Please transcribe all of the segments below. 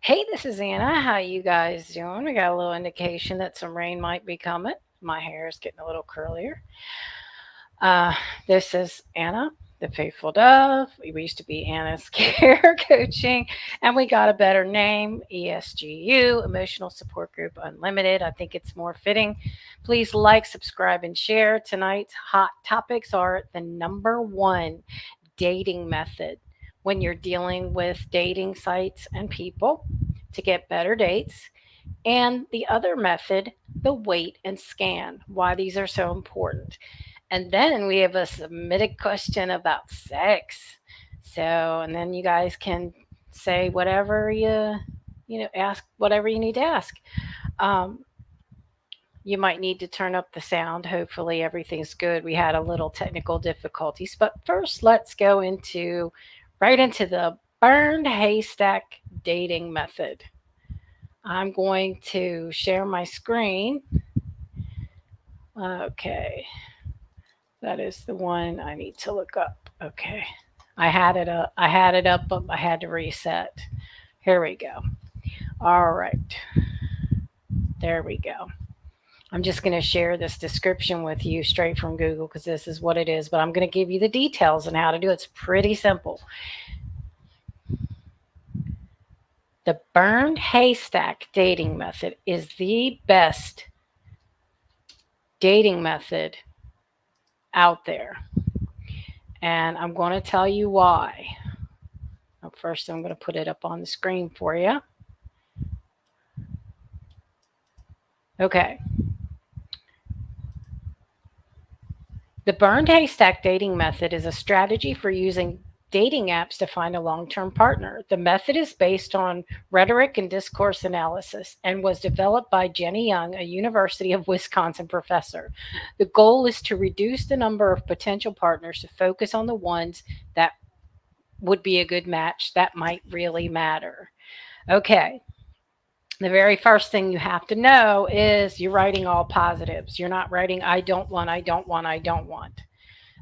Hey, this is Anna. How you guys doing? We got a little indication that some rain might be coming. My hair is getting a little curlier. Uh, this is Anna, the faithful dove. We used to be Anna's care coaching, and we got a better name, ESGU, Emotional Support Group Unlimited. I think it's more fitting. Please like, subscribe, and share. Tonight's hot topics are the number one dating method when you're dealing with dating sites and people to get better dates, and the other method, the wait and scan, why these are so important. And then we have a submitted question about sex. So, and then you guys can say whatever ask whatever you need to ask. Um, you might need to turn up the sound. Hopefully, everything's good. We had a little technical difficulties, but first, let's go right into the burned haystack dating method. I'm going to share my screen. Okay, that is the one I need to look up. Okay, I had it up. But I had to reset. Here we go. All right, there we go. I'm just going to share this description with you straight from Google because this is what it is, but I'm going to give you the details on how to do it. It's pretty simple. The burned haystack dating method is the best dating method out there. And I'm going to tell you why. First, I'm going to put it up on the screen for you. Okay. The burned haystack dating method is a strategy for using dating apps to find a long term partner. The method is based on rhetoric and discourse analysis and was developed by Jenny Young, a University of Wisconsin professor. The goal is to reduce the number of potential partners to focus on the ones that would be a good match that might really matter. Okay. The very first thing you have to know is you're writing all positives. You're not writing, I don't want, I don't want, I don't want.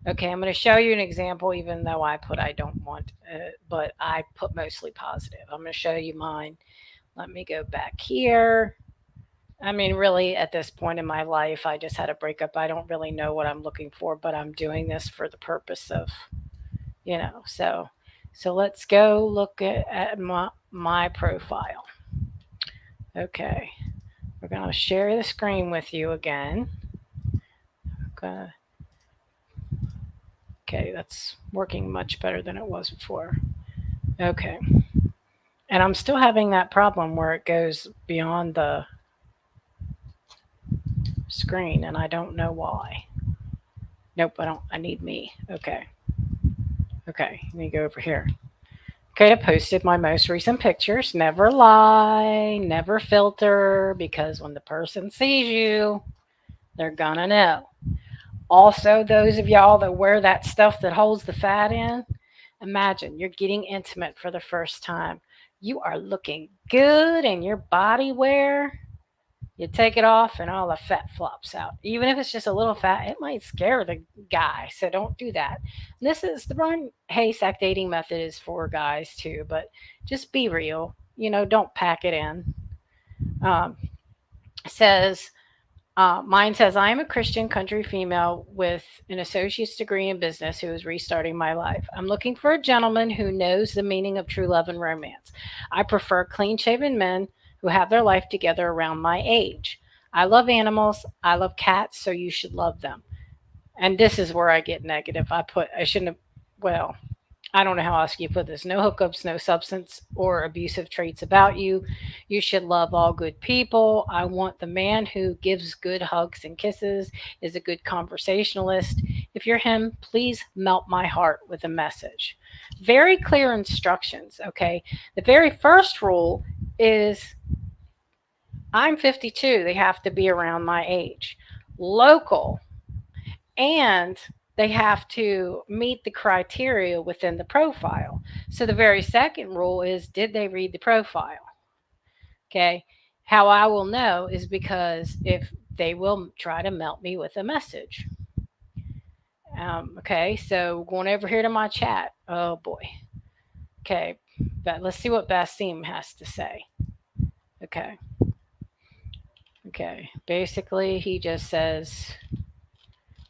Okay, I'm going to show you an example, even though I put I don't want, but I put mostly positive. I'm going to show you mine. Let me go back here. I mean, really, at this point in my life, I just had a breakup. I don't really know what I'm looking for, but I'm doing this for the purpose of, so let's go look at my profile. Okay, we're going to share the screen with you again. Okay, that's working much better than it was before. Okay. And I'm still having that problem where it goes beyond the screen and I don't know why. Nope, I don't. I need me. Okay. Okay, let me go over here. Okay, I posted my most recent pictures. Never lie, never filter, because when the person sees you, they're gonna know. Also, those of y'all that wear that stuff that holds the fat in, imagine you're getting intimate for the first time. You are looking good in your body wear. You take it off and all the fat flops out. Even if it's just a little fat, it might scare the guy. So don't do that. And this is the Brian Haystack dating method is for guys too, but just be real. Don't pack it in. Um, says Mine says, I am a Christian country female with an associate's degree in business who is restarting my life. I'm looking for a gentleman who knows the meaning of true love and romance. I prefer clean shaven men who have their life together around my age. I love animals. I love cats, so you should love them. And this is where I get negative. I shouldn't have, well, I don't know how else you put this. No hookups, no substance or abusive traits about you. You should love all good people. I want the man who gives good hugs and kisses, is a good conversationalist. If you're him, please melt my heart with a message. Very clear instructions, okay? The very first rule is I'm 52. They have to be around my age. Local, and they have to meet the criteria within the profile. So the very second rule is, did they read the profile? Okay. How I will know is because if they will try to melt me with a message. Okay. So going over here to my chat. Oh boy. Okay. But let's see what Basim has to say. Okay. Okay. Basically, he just says,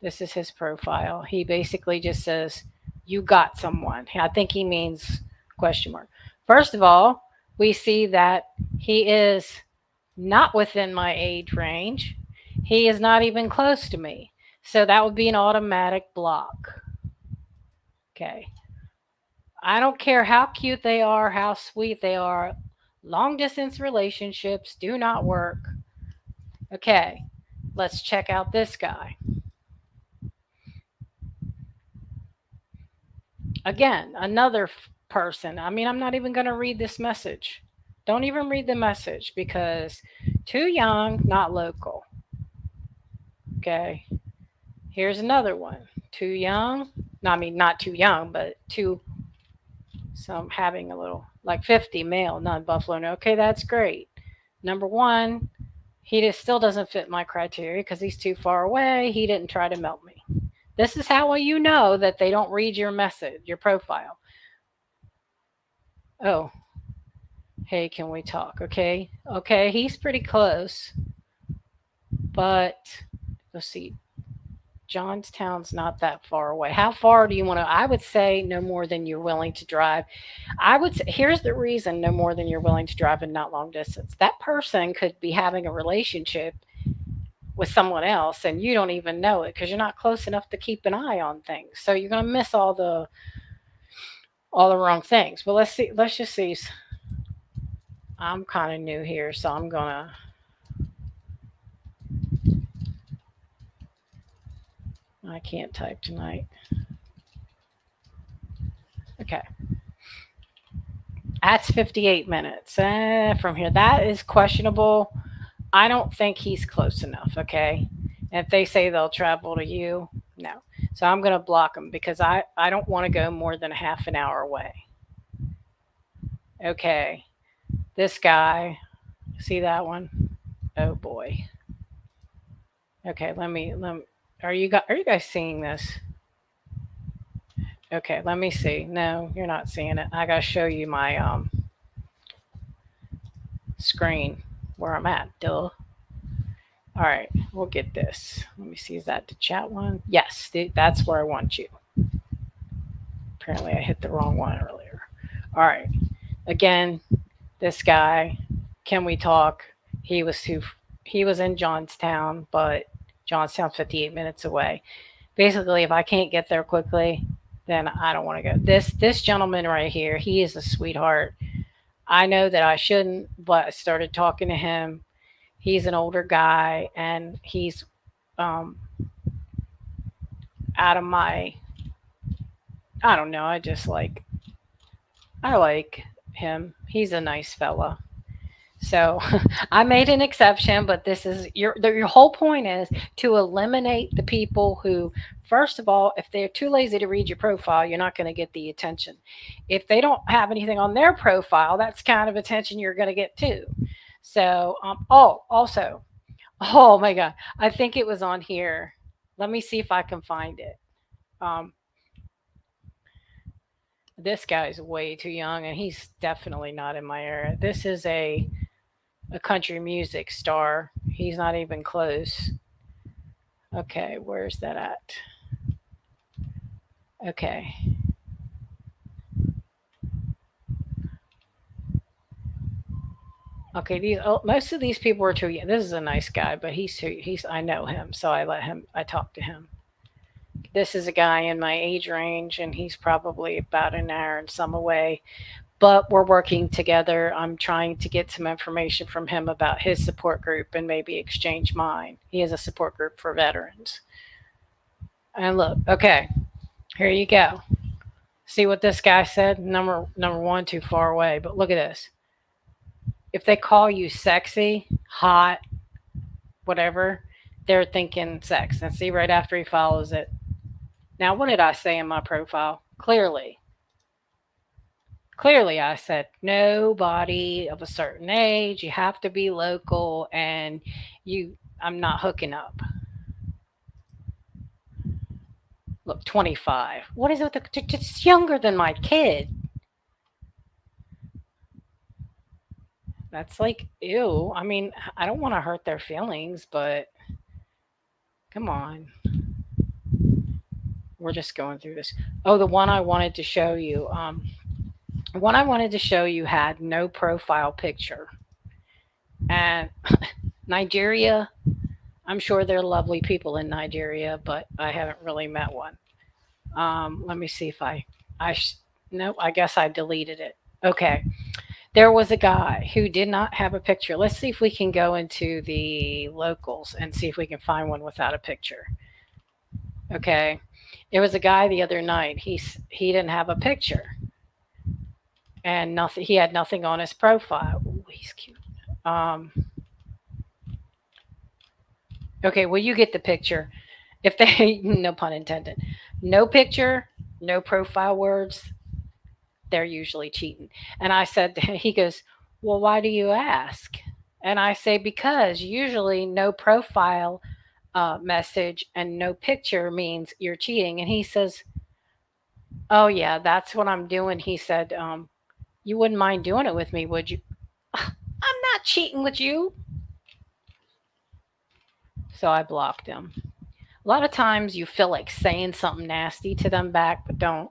this is his profile. He basically just says, you got someone. I think he means question mark. First of all, we see that he is not within my age range. He is not even close to me. So that would be an automatic block. Okay. I don't care how cute they are, how sweet they are. Long distance relationships do not work. Okay. Let's check out this guy. Again, another person. I mean, I'm not even going to read this message. Don't even read the message because too young, not local. Okay. Here's another one. Too young. No, I mean, not too young, but too, some having a little, like 50 male, non Buffalo. Okay, that's great. Number one, he just still doesn't fit my criteria because he's too far away. He didn't try to melt me. This is how you know that they don't read your message, your profile. Oh, hey, can we talk? Okay. Okay, he's pretty close. But let's see. Johnstown's not that far away. How far do you want to? I would say no more than you're willing to drive. I would say, here's the reason no more than you're willing to drive and not long distance. That person could be having a relationship with someone else and you don't even know it because you're not close enough to keep an eye on things. So you're going to miss all the wrong things. But let's see. Let's just see. I'm kind of new here, so I'm gonna. I can't type tonight. Okay. That's 58 minutes from here. That is questionable. I don't think he's close enough. Okay. And if they say they'll travel to you, no. So I'm going to block them because I don't want to go more than a half an hour away. Okay. This guy, see that one? Oh boy. Okay. Let me, are you guys seeing this? Okay. Let me see. No, you're not seeing it. I got to show you my, screen where I'm at. Duh. All right, we'll get this. Let me see. Is that the chat one? Yes, that's where I want you. Apparently, I hit the wrong one earlier. All right. Again, this guy. Can we talk? He was too. He was in Johnstown, but Johnstown's 58 minutes away. Basically, if I can't get there quickly, then I don't want to go. This gentleman right here, he is a sweetheart. I know that I shouldn't, but I started talking to him. He's an older guy, and he's um, out of my. I don't know. I like him. He's a nice fella. So I made an exception, but this is your whole point is to eliminate the people who, first of all, if they're too lazy to read your profile, you're not going to get the attention. If they don't have anything on their profile, that's kind of attention you're going to get too. So, also, oh my God, I think it was on here. Let me see if I can find it. Um, this guy's way too young, and he's definitely not in my era. This is a country music star. He's not even close. Okay, where's that at? Okay. Okay, most of these people are too young. This is a nice guy, but he's I know him, so I talked to him. This is a guy in my age range and he's probably about an hour and some away, but we're working together. I'm trying to get some information from him about his support group and maybe exchange mine. He has a support group for veterans. And look, okay, here you go. See what this guy said? Number one, too far away. But look at this. If they call you sexy, hot, whatever, they're thinking sex. And see right after he follows it. Now, what did I say in my profile? Clearly, I said nobody of a certain age. You have to be local, and I'm not hooking up. Look, 25. What is it? It's younger than my kid. That's like, ew. I mean, I don't want to hurt their feelings, but come on. We're just going through this. Oh, the one I wanted to show you. The one I wanted to show you had no profile picture. And Nigeria, I'm sure they're lovely people in Nigeria, but I haven't really met one. Let me see if I, no, I guess I deleted it. Okay. There was a guy who did not have a picture. Let's see if we can go into the locals and see if we can find one without a picture. Okay. There was a guy the other night. He didn't have a picture and nothing. He had nothing on his profile. Ooh, he's cute. Um, okay. Well, you get the picture. If they, no pun intended, no picture, no profile words, they're usually cheating. And I said, he goes, well, why do you ask? And I say, because usually no profile message and no picture means you're cheating. And he says, oh, yeah, that's what I'm doing. He said, you wouldn't mind doing it with me, would you? I'm not cheating with you. So I blocked him. A lot of times you feel like saying something nasty to them back, but don't.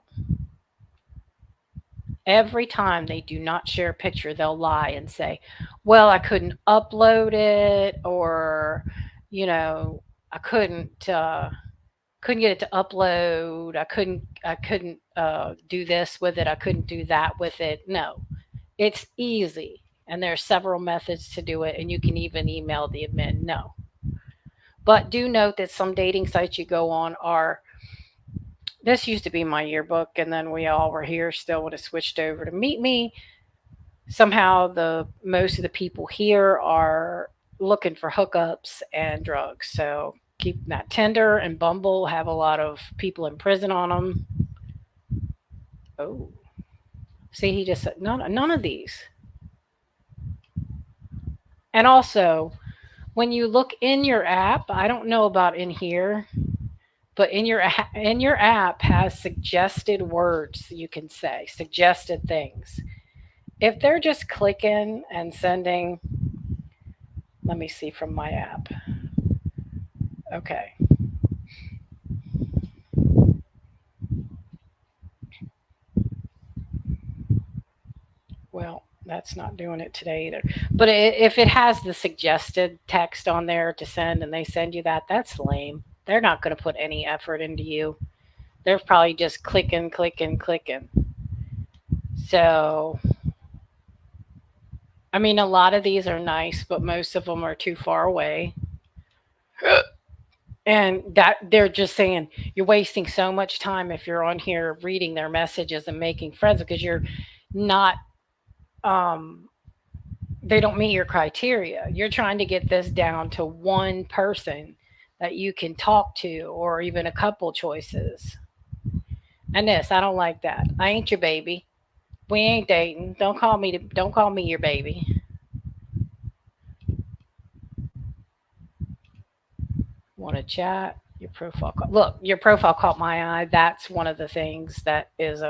Every time they do not share a picture, they'll lie and say, well, I couldn't upload it, or, you know, I couldn't get it to upload. I couldn't do this with it. I couldn't do that with it. No, it's easy. And there are several methods to do it. And you can even email the admin. No. But do note that some dating sites you go on are, this used to be my yearbook, and then we all were here still when it switched over to Meet Me. Somehow the most of the people here are looking for hookups and drugs. So keep that. Tinder and Bumble have a lot of people in prison on them. Oh, see, he just said none of these. And also, when you look in your app, I don't know about in here, but in your app has suggested words you can say, suggested things. If they're just clicking and sending, let me see from my app. Okay. Well, that's not doing it today either. But if it has the suggested text on there to send and they send you that, that's lame. They're not going to put any effort into you. They're probably just clicking, clicking, clicking. So, I mean, a lot of these are nice, but most of them are too far away. And that they're just saying you're wasting so much time if you're on here reading their messages and making friends because you're not um they don't meet your criteria. You're trying to get this down to one person that you can talk to or even a couple choices. And this, I don't like that. I ain't your baby. We ain't dating. Don't call me your baby. Want to chat? Look, your profile caught my eye. That's one of the things that is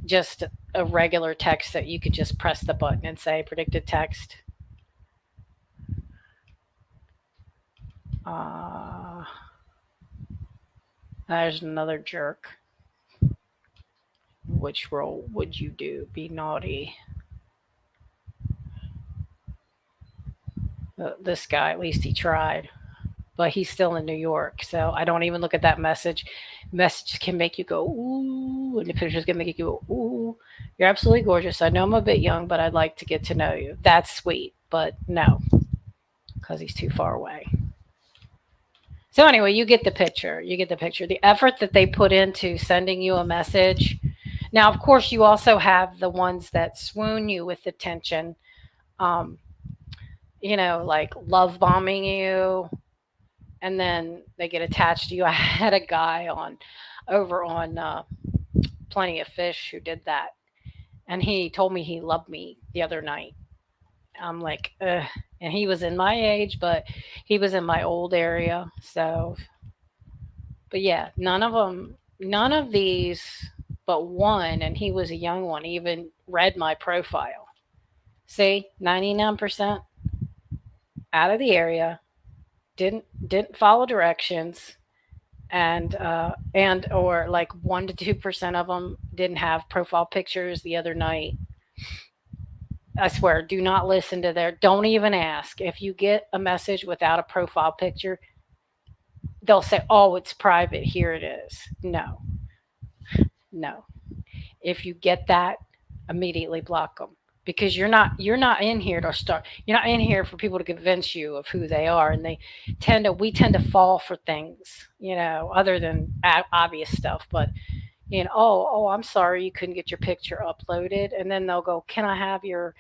just a regular text that you could just press the button and say predicted text. Uh, there's another jerk. Which role would you do? Be naughty. This guy, at least he tried, but he's still in New York, so I don't even look at that message. Messages can make you go ooh, and the pictures can make you go ooh. You're absolutely gorgeous. I know I'm a bit young, but I'd like to get to know you. That's sweet, but no, because he's too far away. So anyway, you get the picture. You get the picture. The effort that they put into sending you a message. Now, of course, you also have the ones that swoon you with attention. Um, like love bombing you, and then they get attached to you. I had a guy on over on Plenty of Fish who did that, and he told me he loved me the other night. I'm like, ugh. And he was in my age, but he was in my old area. So, but yeah, none of these, but one, and he was a young one, even read my profile. See, 99% out of the area, didn't follow directions, and or like 1 to 2% of them didn't have profile pictures the other night. I swear, do not listen to their. Don't even ask if you get a message without a profile picture. They'll say, "Oh, it's private. Here it is." No, no. If you get that, immediately block them, because you're not in here to start. You're not in here for people to convince you of who they are, and we tend to fall for things, other than obvious stuff. But oh, I'm sorry you couldn't get your picture uploaded, and then they'll go, can I have your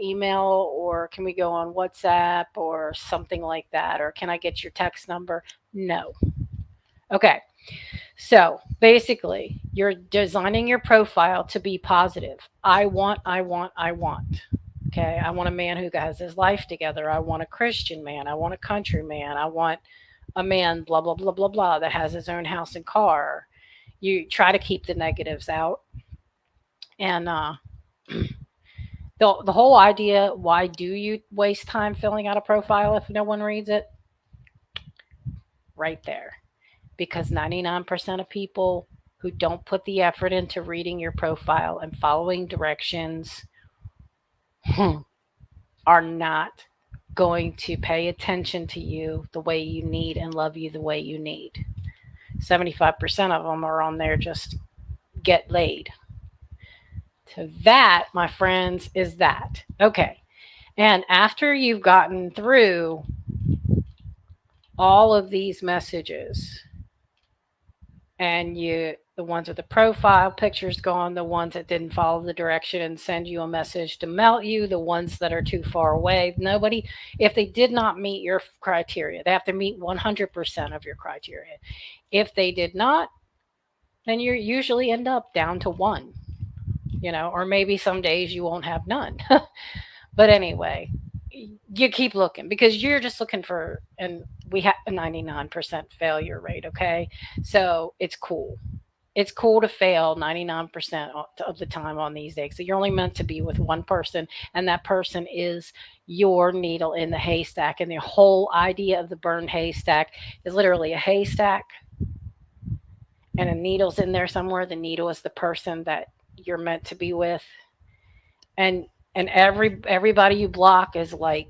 email, or can we go on WhatsApp or something like that, or can I get your text number? No. Okay. So basically, you're designing your profile to be positive. I want. Okay. I want a man who has his life together. I want a Christian man. I want a country man. I want a man, blah, blah, blah, blah, blah, that has his own house and car. You try to keep the negatives out. And the whole idea, why do you waste time filling out a profile if no one reads it? Right there. Because 99% of people who don't put the effort into reading your profile and following directions are not going to pay attention to you the way you need and love you the way you need. 75% of them are on there just get laid. So that, my friends, is that. Okay. And after you've gotten through all of these messages, and the ones with the profile pictures gone, the ones that didn't follow the direction and send you a message to melt you, the ones that are too far away, nobody, if they did not meet your criteria, they have to meet 100% of your criteria. If they did not, then you usually end up down to one, or maybe some days you won't have none. But anyway, you keep looking, because you're just looking for, and we have a 99% failure rate. Okay. So it's cool. It's cool to fail 99% of the time on these days. So you're only meant to be with one person, and that person is your needle in the haystack. And the whole idea of the burned haystack is literally a haystack, and a needle's in there somewhere. The needle is the person that you're meant to be with. And everybody you block is like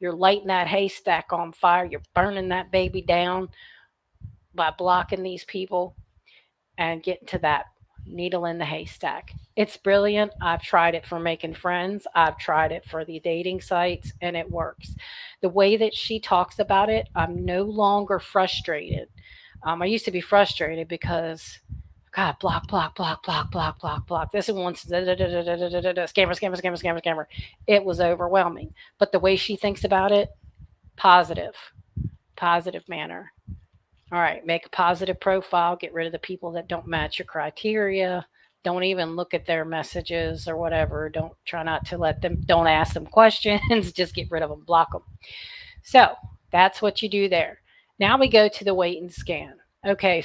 you're lighting that haystack on fire. You're burning that baby down by blocking these people and getting to that needle in the haystack. It's brilliant. I've tried it for making friends. I've tried it for the dating sites, and it works. The way that she talks about it, I'm no longer frustrated. I used to be frustrated because, God, block, block, block, block, block, block, block. This is once scammer, scammer, scammer, scammer, scammer. It was overwhelming. But the way she thinks about it, positive, positive manner. All right, make a positive profile, get rid of the people that don't match your criteria. Don't even look at their messages or whatever. Don't try not to let them, don't ask them questions. Just get rid of them, block them. So that's what you do there. Now we go to the wait and scan. Okay,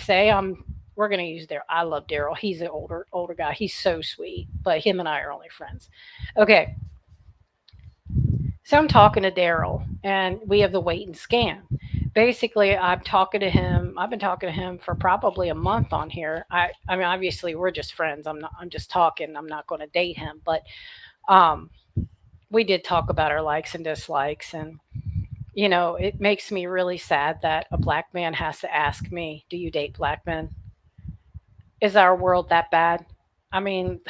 we're going to use Daryl. I love Daryl. He's an older guy. He's so sweet, but him and I are only friends. Okay, so I'm talking to Daryl, and we have the wait and scan. Basically, I've been talking to him for probably a month on here. I mean, obviously, we're just friends. I'm just talking. I'm not going to date him, but um, we did talk about our likes and dislikes, and it makes me really sad that a black man has to ask me, "Do you date black men?" Is our world that bad? I mean,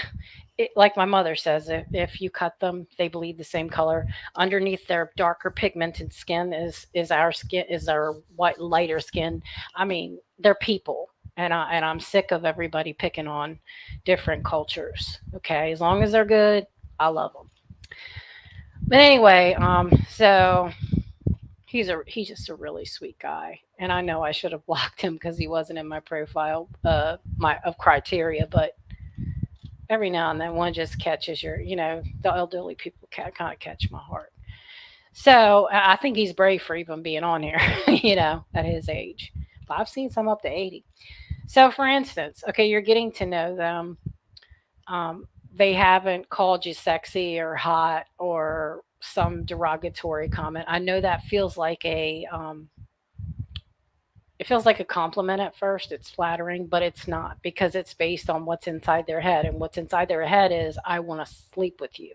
like my mother says, if you cut them, they bleed the same color. Underneath their darker pigmented skin is our white lighter skin. I mean, they're people, and I'm sick of everybody picking on different cultures. Okay, as long as they're good, I love them. But anyway, so he's just a really sweet guy, and I know I should have blocked him because he wasn't in my profile, my of criteria, but every now and then one just catches the elderly people kind of catch my heart. So I think he's brave for even being on here, at his age. But I've seen some up to 80. So for instance, okay, you're getting to know them. Um, they haven't called you sexy or hot or some derogatory comment. I know that feels like it feels like a compliment at first. It's flattering, but it's not because it's based on what's inside their head. And what's inside their head is, I want to sleep with you.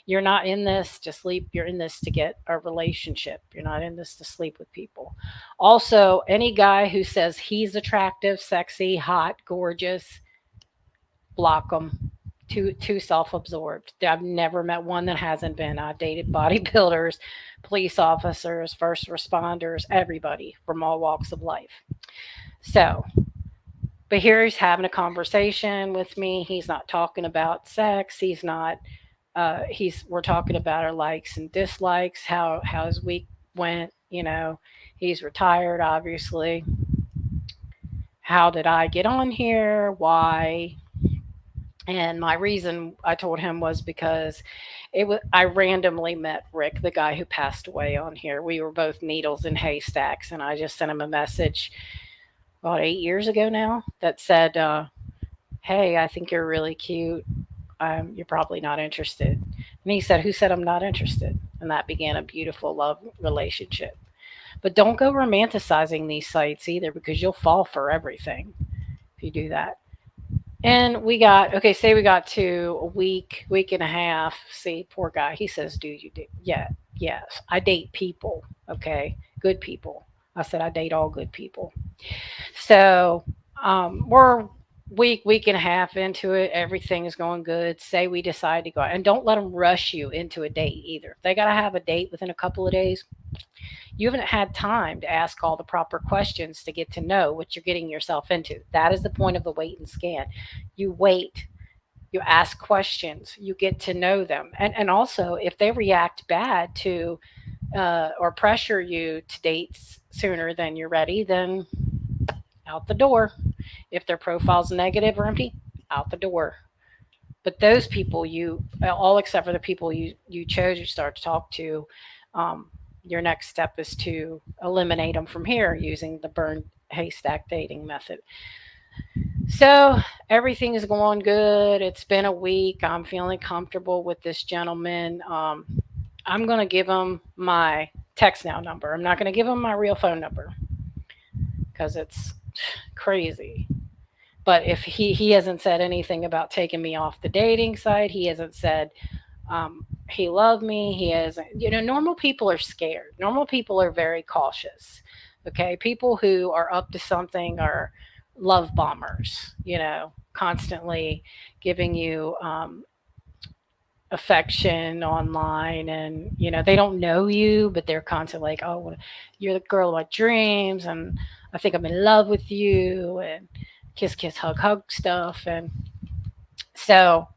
You're not in this to sleep. You're in this to get a relationship. You're not in this to sleep with people. Also, any guy who says he's attractive, sexy, hot, gorgeous, block them. Too self-absorbed. I've never met one that hasn't been. I've dated bodybuilders, police officers, first responders, everybody from all walks of life. So, but here he's having a conversation with me. He's not talking about sex. He's not. We're talking about our likes and dislikes. How his week went. He's retired, obviously. How did I get on here? Why? And my reason I told him was because I randomly met Rick, the guy who passed away on here. We were both needles in haystacks, and I just sent him a message about 8 years ago now that said, "Hey, I think you're really cute. You're probably not interested." And he said, "Who said I'm not interested?" And that began a beautiful love relationship. But don't go romanticizing these sites either, because you'll fall for everything if you do that. And we got, okay, say we got to a week and a half. See, poor guy. He says, "Dude, you do." Yeah, yes. I date people, okay? Good people. I said, I date all good people. So we're week and a half into it. Everything is going good. Say we decide to go out. And don't let them rush you into a date either. If they got to have a date within a couple of days, you haven't had time to ask all the proper questions to get to know what you're getting yourself into. That is the point of the wait and scan. You wait, you ask questions, you get to know them. And also, if they react bad to or pressure you to date sooner than you're ready, then out the door. If their profile's negative or empty, out the door. But those people, all except for the people you chose, you start to talk to, um, your next step is to eliminate them from here using the burn haystack dating method. So everything is going good. It's been a week. I'm feeling comfortable with this gentleman. I'm going to give him my text now number. I'm not going to give him my real phone number because it's crazy. But if he hasn't said anything about taking me off the dating site, he hasn't said he loved me. He hasn't. Normal people are scared. Normal people are very cautious. Okay, people who are up to something are love bombers. Constantly giving you affection online, and they don't know you, but they're constantly like, "Oh, well, you're the girl of my dreams, and I think I'm in love with you," and kiss, kiss, hug, hug stuff. And so,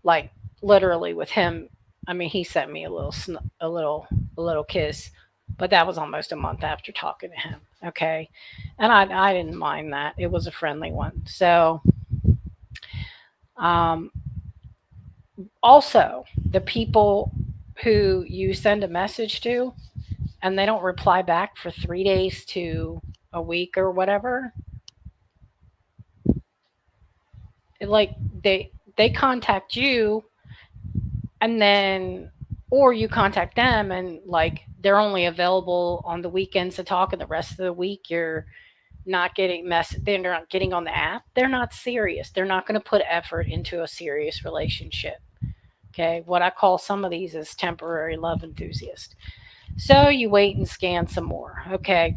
like, literally with him, I mean, he sent me a little kiss, but that was almost a month after talking to him. Okay, and I didn't mind that. It was a friendly one. So, um, also, the people who you send a message to and they don't reply back for 3 days to a week or whatever, like they contact you, and then, or you contact them, and like they're only available on the weekends to talk, and the rest of the week you're not getting they're not getting on the app. They're not serious. They're not going to put effort into a serious relationship. Okay, what I call some of these is temporary love enthusiast. So you wait and scan some more. Okay,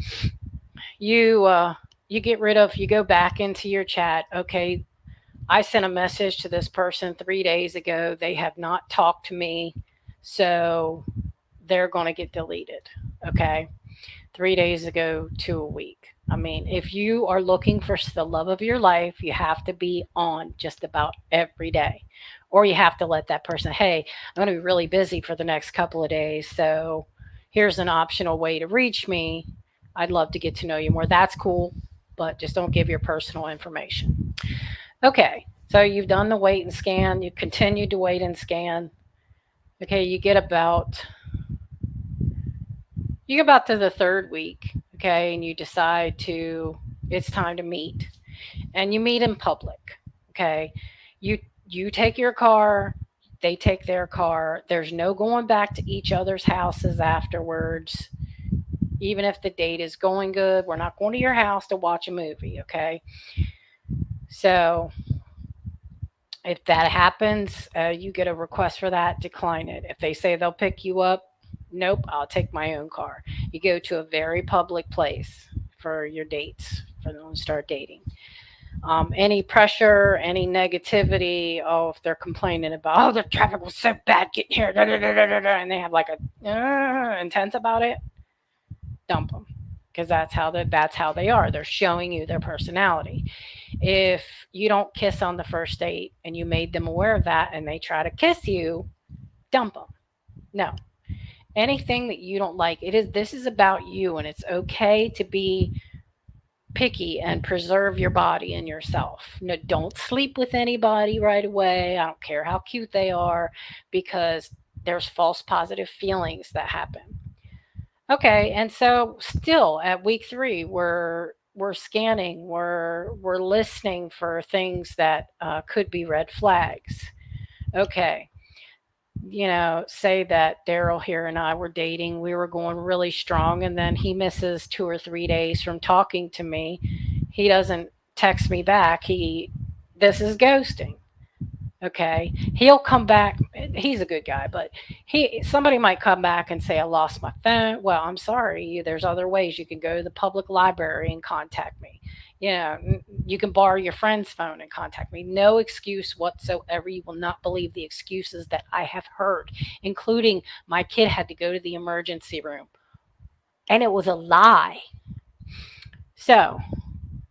you go back into your chat. Okay, I sent a message to this person 3 days ago. They have not talked to me, so they're going to get deleted. Okay, 3 days ago to a week. I mean, if you are looking for the love of your life, you have to be on just about every day. Or you have to let that person, "Hey, I'm going to be really busy for the next couple of days, so here's an optional way to reach me. I'd love to get to know you more." That's cool, but just don't give your personal information. Okay, so you've done the wait and scan, you continue to wait and scan. Okay, you get about to the third week, okay, and you decide it's time to meet. And you meet in public, okay? You You take your car, they take their car. There's no going back to each other's houses afterwards. Even if the date is going good, we're not going to your house to watch a movie, okay? So if that happens, you get a request for that, decline it. If they say they'll pick you up, nope, I'll take my own car. You go to a very public place for your dates, for them to start dating. Any pressure, any negativity, oh, if they're complaining about, oh, the traffic was so bad getting here, da, da, da, da, da, da, and they have like a intense about it, dump them, because that's how they are. They're showing you their personality. If you don't kiss on the first date and you made them aware of that and they try to kiss you, dump them. No, anything that you don't like, this is about you, and it's okay to be picky and preserve your body and yourself. No, don't sleep with anybody right away. I don't care how cute they are, because there's false positive feelings that happen. Okay, and so still at week 3, we're scanning, we're listening for things that could be red flags. Okay, say that Daryl here and I were dating, we were going really strong, and then he misses 2 or 3 days from talking to me. He doesn't text me back. This is ghosting. Okay, he'll come back. He's a good guy, but somebody might come back and say, I lost my phone. Well, I'm sorry, there's other ways. You can go to the public library and contact me. You can borrow your friend's phone and contact me. No excuse whatsoever. You will not believe the excuses that I have heard, including my kid had to go to the emergency room, and it was a lie. So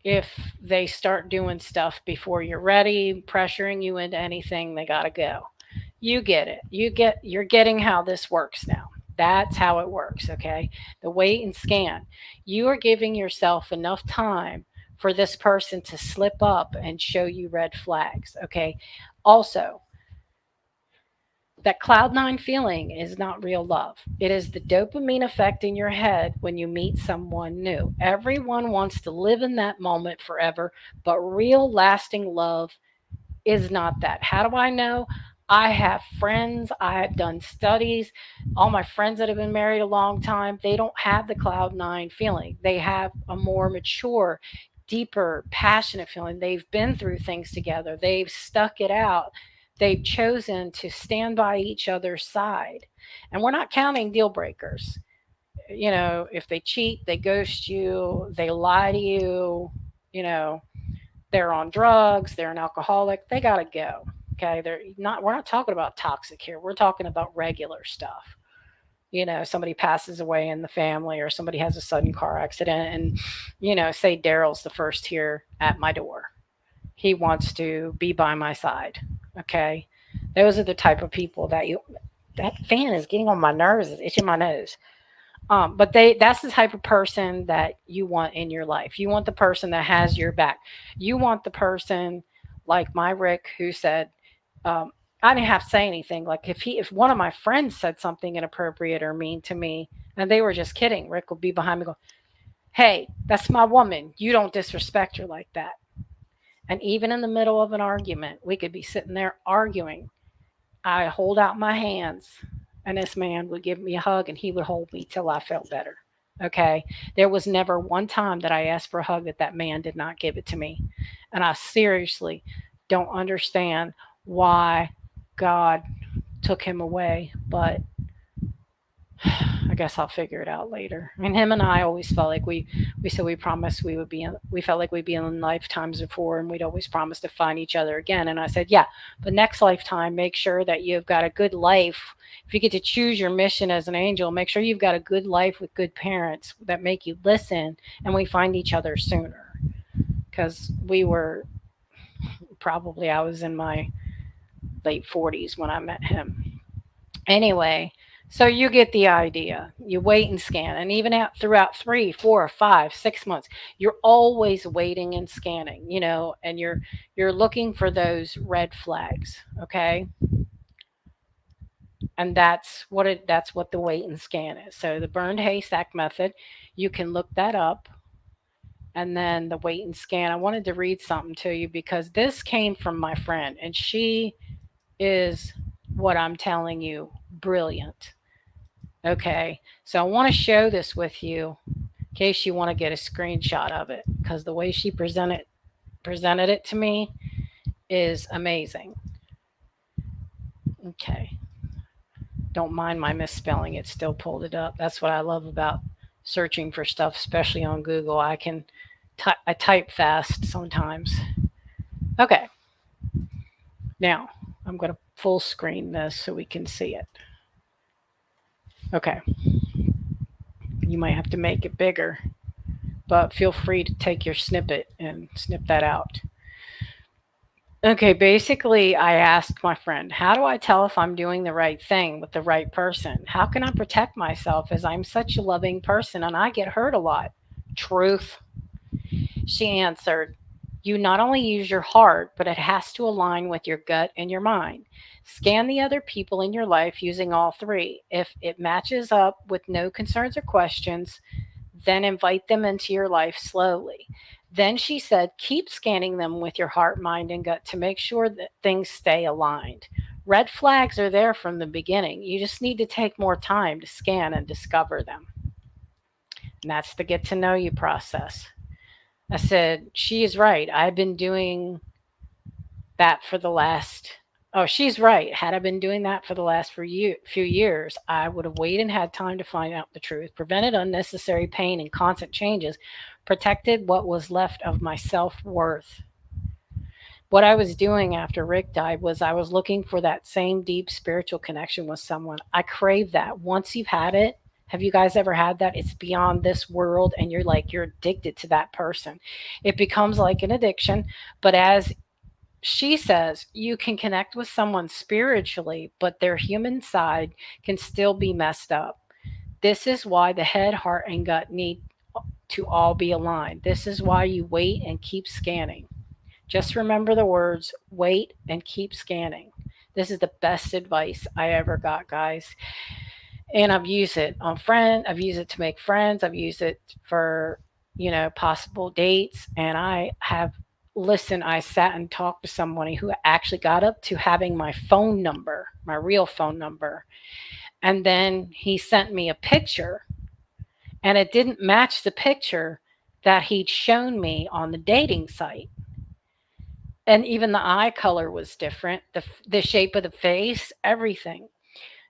if they start doing stuff before you're ready, pressuring you into anything, they got to go. You get it. You're getting how this works now. That's how it works, okay? The wait and scan. You are giving yourself enough time for this person to slip up and show you red flags, okay? Also, that cloud 9 feeling is not real love. It is the dopamine effect in your head when you meet someone new. Everyone wants to live in that moment forever, but real lasting love is not that. How do I know? I have friends, I have done studies. All my friends that have been married a long time, they don't have the cloud 9 feeling. They have a more mature, deeper, passionate feeling. They've been through things together, they've stuck it out, they've chosen to stand by each other's side. And we're not counting deal breakers. If they cheat, they ghost you, they lie to you, you know, they're on drugs, they're an alcoholic, they got to go. Okay, we're not talking about toxic here. We're talking about regular stuff. Somebody passes away in the family, or somebody has a sudden car accident, and say Daryl's the first here at my door. He wants to be by my side. Okay, those are the type of people that fan is getting on my nerves, it's itching my nose. But that's the type of person that you want in your life. You want the person that has your back. You want the person like my Rick, who said, I didn't have to say anything. Like if one of my friends said something inappropriate or mean to me, and they were just kidding, Rick would be behind me going, hey, that's my woman. You don't disrespect her like that. And even in the middle of an argument, we could be sitting there arguing. I hold out my hands, and this man would give me a hug, and he would hold me till I felt better. Okay. There was never one time that I asked for a hug that man did not give it to me. And I seriously don't understand why God took him away, but I guess I'll figure it out later. I mean, him and I always felt like we said we promised we felt like we'd be in lifetimes before, and we'd always promised to find each other again. And I said, yeah, but next lifetime, make sure that you've got a good life. If you get to choose your mission as an angel, make sure you've got a good life with good parents that make you listen, and we find each other sooner. Because I was in my late 40s when I met him. Anyway, so you get the idea. You wait and scan, and even throughout 3, 4, 5, 6 months, you're always waiting and scanning. And you're looking for those red flags. Okay, and that's what the wait and scan is. So the burned haystack method, you can look that up. and then the wait and scan. I wanted to read something to you because this came from my friend, and she is what I'm telling you, brilliant. Okay, so I want to show this with you in case you want to get a screenshot of it because the way she presented it to me is amazing. Okay, don't mind my misspelling; it still pulled it up. That's what I love about searching for stuff, especially on Google. I type fast sometimes. Okay, now I'm going to full screen this so we can see it. Okay, you might have to make it bigger, but feel free to take your snippet and snip that out. Okay, basically, I asked my friend, how do I tell if I'm doing the right thing with the right person? How can I protect myself as I'm such a loving person and I get hurt a lot? Truth. She answered, you not only use your heart, but it has to align with your gut and your mind. Scan the other people in your life using all three. If it matches up with no concerns or questions, then invite them into your life slowly. Then she said, keep scanning them with your heart, mind, and gut to make sure that things stay aligned. Red flags are there from the beginning. You just need to take more time to scan and discover them. And that's the get to know you process. I said, she is right. I've been doing that for the last, oh, she's right. Had I been doing that for the last few years, I would have waited and had time to find out the truth, prevented unnecessary pain and constant changes, protected what was left of my self worth. What I was doing after Rick died was I was looking for that same deep spiritual connection with someone. I crave that. Once you've had it, have you guys ever had that? It's beyond this world, and you're addicted to that person. It becomes like an addiction. But as she says, you can connect with someone spiritually, but their human side can still be messed up. This is why the head, heart, and gut need to all be aligned. This is why you wait and keep scanning. Just remember the words wait and keep scanning. This is the best advice I ever got, guys. And I've used it on friends, I've used it to make friends, I've used it for, possible dates. And I have listened, I sat and talked to somebody who actually got up to having my phone number, my real phone number. And then he sent me a picture, and it didn't match the picture that he'd shown me on the dating site. And even the eye color was different, the shape of the face, everything.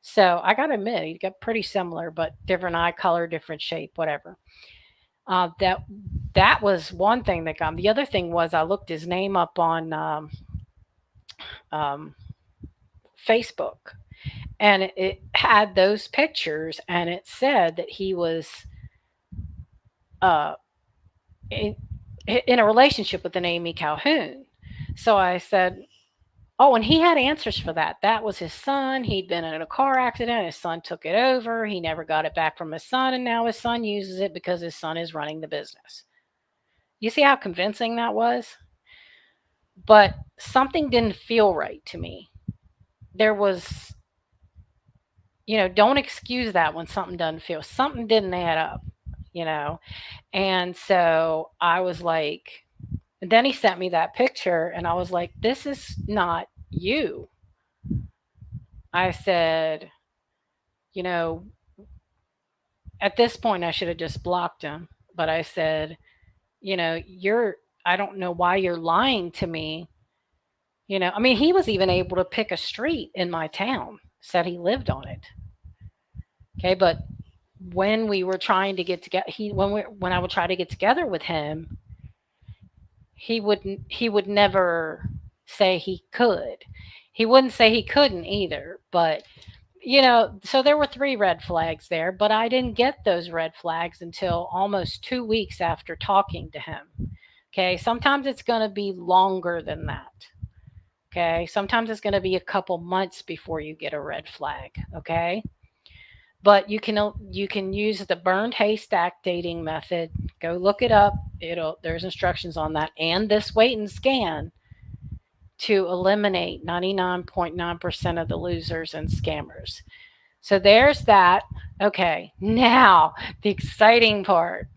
So I gotta admit, he got pretty similar, but different eye color, different shape, whatever. That was one thing that got me. The other thing was I looked his name up on um, Facebook, and it had those pictures, and it said that he was uh, in, in a relationship with an Amy Calhoun. So I said, oh, and he had answers for that. That was his son. He'd been in a car accident. His son took it over. He never got it back from his son, and now his son uses it because his son is running the business. You see how convincing that was? But something didn't feel right to me. There was, don't excuse that when something doesn't feel, something didn't add up, you know? And so I was like, and then he sent me that picture, and I was like, this is not you. I said, you know, at this point, I should have just blocked him. But I said, I don't know why you're lying to me. I mean, he was even able to pick a street in my town, said he lived on it. Okay. But when we were trying to get together, when I would try to get together with him, he would never say he could. He wouldn't say he couldn't either. But so there were 3 red flags there, but I didn't get those red flags until almost 2 weeks after talking to him. Okay, sometimes it's going to be longer than that. Okay, sometimes it's going to be a couple months before you get a red flag. Okay, but you can use the burned haystack dating method. Go look it up. There's instructions on that, and this wait and scan to eliminate 99.9% of the losers and scammers. So there's that. Okay, now the exciting part.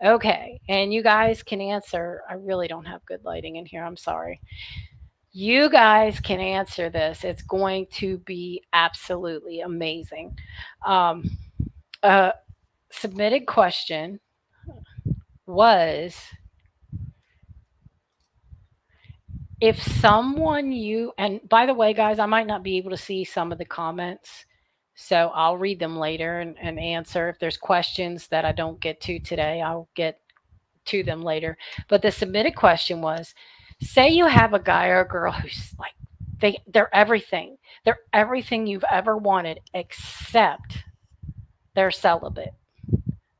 Okay, and you guys can answer. I really don't have good lighting in here. I'm sorry. You guys can answer this. It's going to be absolutely amazing. Um, a submitted question was, if someone you, and by the way, guys, I might not be able to see some of the comments, so I'll read them later and answer. If there's questions that I don't get to today, I'll get to them later. But the submitted question was, say you have a guy or a girl who's like, they're everything. They're everything you've ever wanted except they're celibate.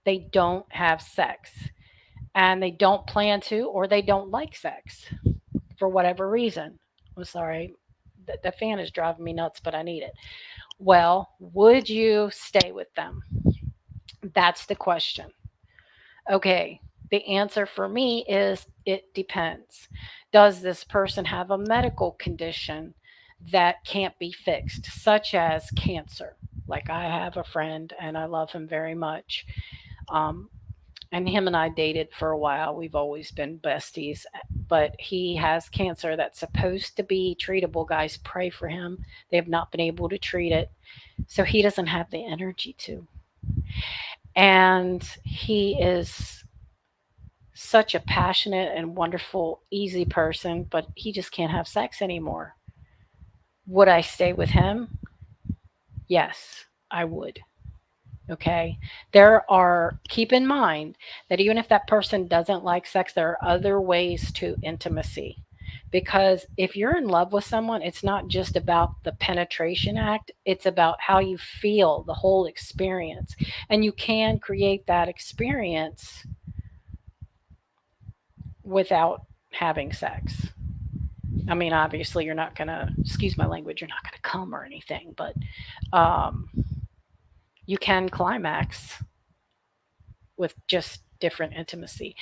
They don't have sex and they don't plan to, or they don't like sex for whatever reason. I'm sorry. The fan is driving me nuts, but I need it. Well, would you stay with them? That's the question. Okay, the answer for me is it depends. Does this person have a medical condition that can't be fixed, such as cancer? Like I have a friend and I love him very much. Um, and him and I dated for a while. We've always been besties, but he has cancer that's supposed to be treatable. Guys, pray for him. They have not been able to treat it. So he doesn't have the energy to. And he is such a passionate and wonderful, easy person, but he just can't have sex anymore. Would I stay with him? Yes, I would. Okay. Keep in mind that even if that person doesn't like sex, there are other ways to intimacy. Because if you're in love with someone, it's not just about the penetration act, it's about how you feel, the whole experience. And you can create that experience without having sex. I mean, obviously, you're not going to, excuse my language, you're not going to come or anything, but um, you can climax with just different intimacy,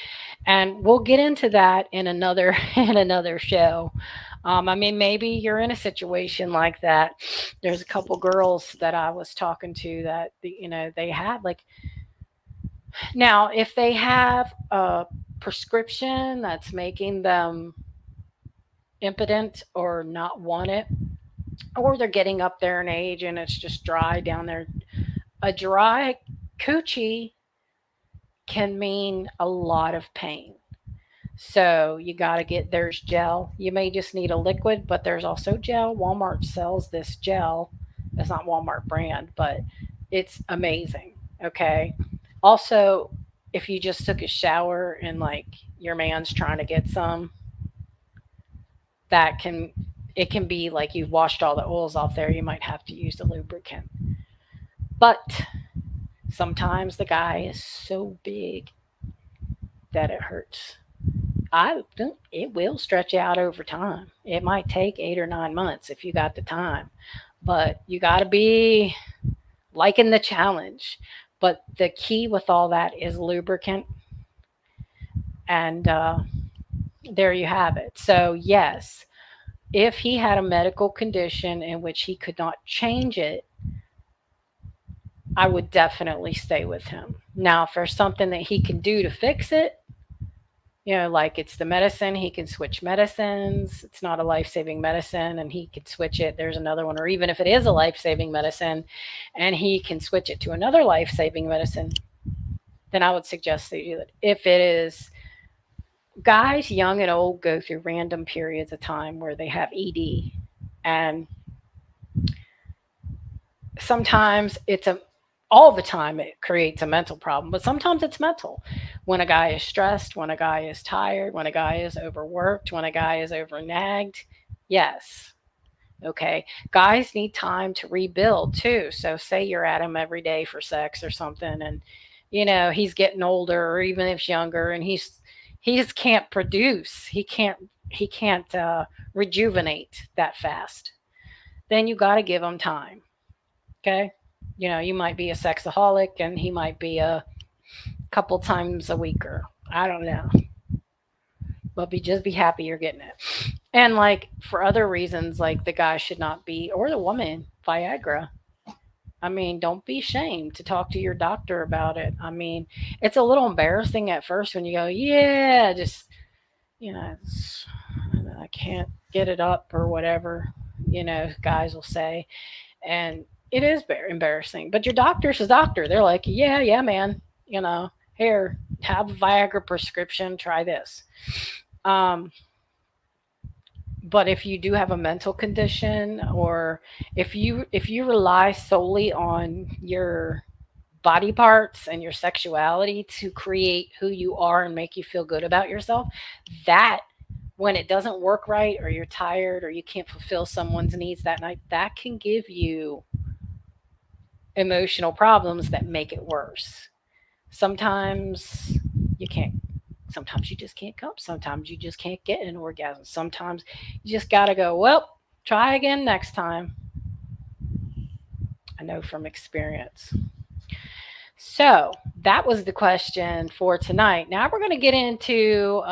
and we'll get into that in another in another show. I mean, maybe you're in a situation like that. There's a couple girls that I was talking to that they had like, now if they have a prescription that's making them impotent or not want it, or they're getting up there in age and it's just dry down there. A dry coochie can mean a lot of pain. So you got to get, there's gel. You may just need a liquid, but there's also gel. Walmart sells this gel. It's not Walmart brand, but it's amazing. Okay. Also, if you just took a shower and like your man's trying to get some, that can, it can be like you've washed all the oils off there. You might have to use the lubricant. But sometimes the guy is so big that it hurts. I think it will stretch out over time. It might take 8 or 9 months if you got the time, but you got to be liking the challenge. But the key with all that is lubricant, and there you have it. So, yes, if he had a medical condition in which he could not change it, I would definitely stay with him. Now, if there's something that he can do to fix it, like it's the medicine, he can switch medicines. It's not a life saving medicine and he can switch it. There's another one. Or even if it is a life saving medicine and he can switch it to another life saving medicine, then I would suggest that you do it. If it is, guys, young and old, go through random periods of time where they have ED. And sometimes all the time it creates a mental problem, but sometimes it's mental. When a guy is stressed, when a guy is tired, when a guy is overworked, when a guy is overnagged, yes. Okay. Guys need time to rebuild too. So say you're at him every day for sex or something and he's getting older or even if he's younger and he just can't produce. He can't rejuvenate that fast. Then you got to give him time. Okay? You might be a sexaholic and he might be a couple times a week, or I don't know. But just be happy you're getting it. And like for other reasons, like the guy should not be, or the woman, Viagra. I mean, don't be ashamed to talk to your doctor about it. I mean, it's a little embarrassing at first when you go, yeah, just, it's, I can't get it up or whatever, guys will say. And it is very embarrassing. But your doctor's a doctor. They're like, yeah, yeah, man, here, have a Viagra prescription, try this. Um, but if you do have a mental condition, or if you rely solely on your body parts and your sexuality to create who you are and make you feel good about yourself, that when it doesn't work right, or you're tired, or you can't fulfill someone's needs that night, that can give you emotional problems that make it worse. Sometimes you can't sometimes you just can't come. Sometimes you just can't get an orgasm. Sometimes you just got to go, well, try again next time. I know from experience. So that was the question for tonight. Now we're going to get into